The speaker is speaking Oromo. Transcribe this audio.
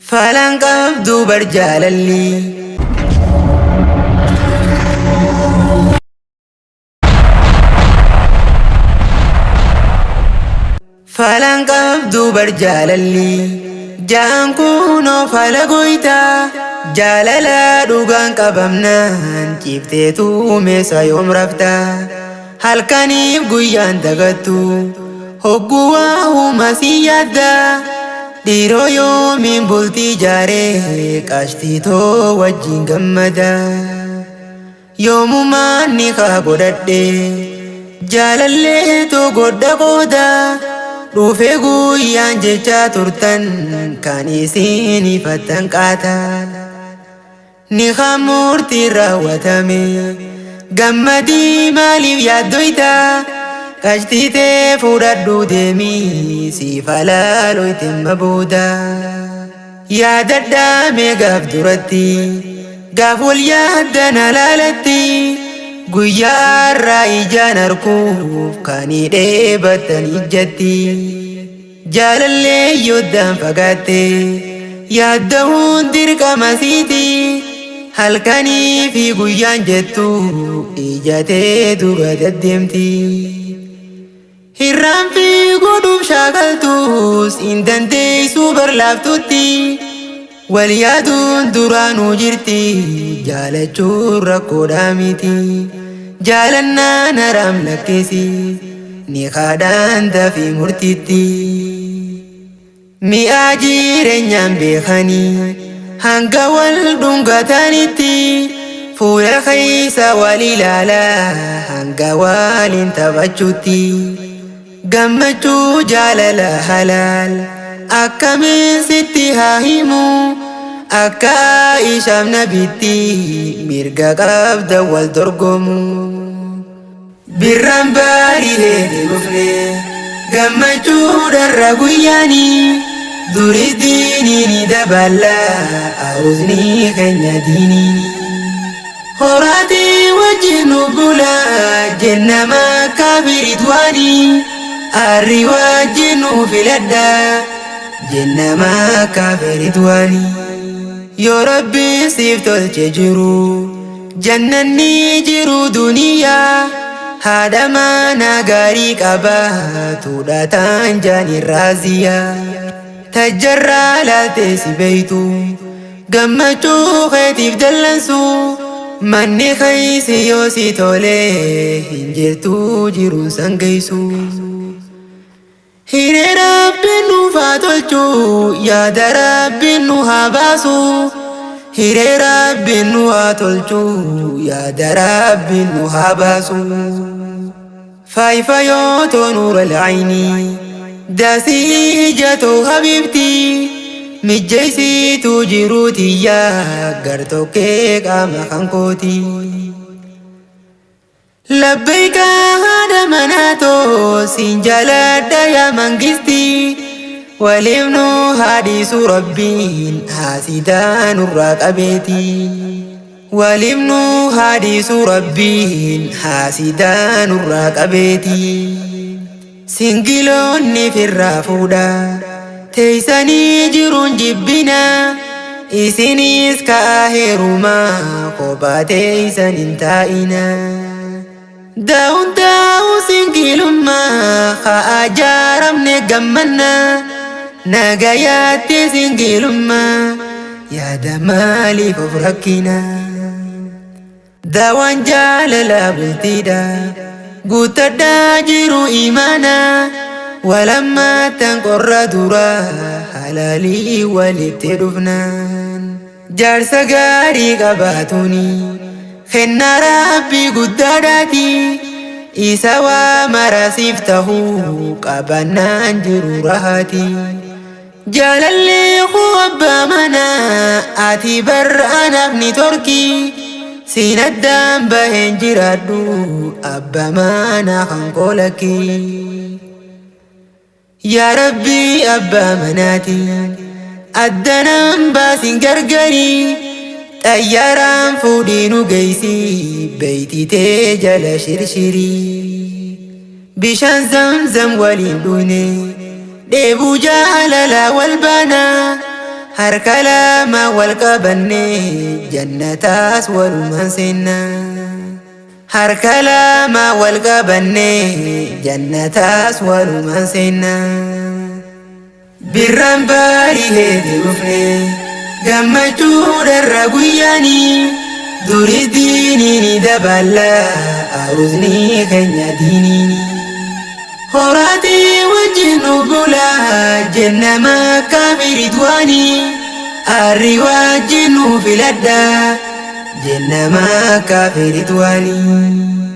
فلان قبضو برجال اللي فلان قبضو برجال اللي جان كونو فلقويتا جاللا دوغان قبمنان جيبتيتو ميسا يوم رفتا halkaniif guyyaan dagattu hogguwaa uumasii yaadda dhiiroo yoomiin bultii jaaree qaashtiitoo wajjin gammada yoomumaan ni kaa godhadhe jaalallee too godha qooda dhufee guyyaan jechaa turtan kan isiin ifattan qaata ni kaa murtii raawwatame gammadii maaliif yaaddoyta qaashtiitee fudhadhu deemii siif halaalooyte mabooda yaadadhaa meegaaf duratti gaaf wal yaaddan halaalatti guyyaa irraa ijaan arkuuf kan dheebattan ijjatti jaalallee yoddaan fagaatte yaadda'uun dirqamasiiti halkanii fi guyyaan jettu ijatee dura deddeemti hirraan fi godhuuf shaakaltus hin dandeessu barlaaftutti wal yaaduun duraanuu jirti jaalachuun rakkoodhaa miti jaalannaan haraam lakkeessi ni kaadhaan dafii murtiitti mi'aa jireenyaan beekanii hanga wal dhungatanitti fuula keessa wal ilaalaa hanga waliin taphachuutti gammachuu jaalala halaal akkamiin sitti haa himu akka Aishaaf nabitti mirga qabda wal dorgomu birraan baarii heede dhufne gammachuu dharra guyyaanii duris diinini dabala aruzni keenya diinini horaati wajjin nu bula jenna makka biritwaani arri wajjin nu filadha jenna makka biritwaani yoo rabbi siif tolche jiru jannanni jiru duniyaa haadha mana gaarii qabaatudha taan jaani raaziyaa تجرى لا تسبيتو قمتو خيتي فدلنسو مني خيسي يوسي تولي هنجرتو جيرو سنقيسو هيري ربي نو فاتلتو يا دربي نو هاباسو هيري ربي نو هاتلتو يا دربي نو هاباسو فايفا يوتو نور العيني داسي جاتو حبيبتي مجيسي تجروتي يا قرتو كيك أما خنقوتي لبيك هذا مناتو سنجالة يا منجستي ولمنو حديث ربين حاسدان الراقبتي ولمنو حديث ربين حاسدان الراقبتي سنجلوني في الرافودا تيساني جرون جبنا إسينيس كاهرما قبا تيسان انتائنا داون داو سنجلما خاجارم نقمنا نقاياتي سنجلما يا دمالي ففركنا داوان جاللا بلتيدا قوتدا جيرو إيمانا ولما تنقر درا حلالي ولتدفنان جارسا غاري قباتوني خنا ربي قداداتي إساوا مراسيفته قبنان جيرو رهاتي جالالي خواب منا آتي بر أنا ابني تركي سين الدم بهن جرادو أبا مانا خنقولكي يا ربي أبا مناتي أدنام باسين قرقري طياران فودينو قيسي بيتي تجل شرشري بشان زمزم ولين دوني ديبو جاللا والبانا harka lama wal qabannee jannataas walumaan seennaa. harka lama wal qabannee jannataas walumaan seennaa. birraan baari'ee dhufnee gammachuu dharra guyyaanii duris diiniini dabala arusni keenya diiniini. horaatii wajjin nu bula jenna makka firidwaanii arri wajjin nu filadha jenna makka firidwaanii.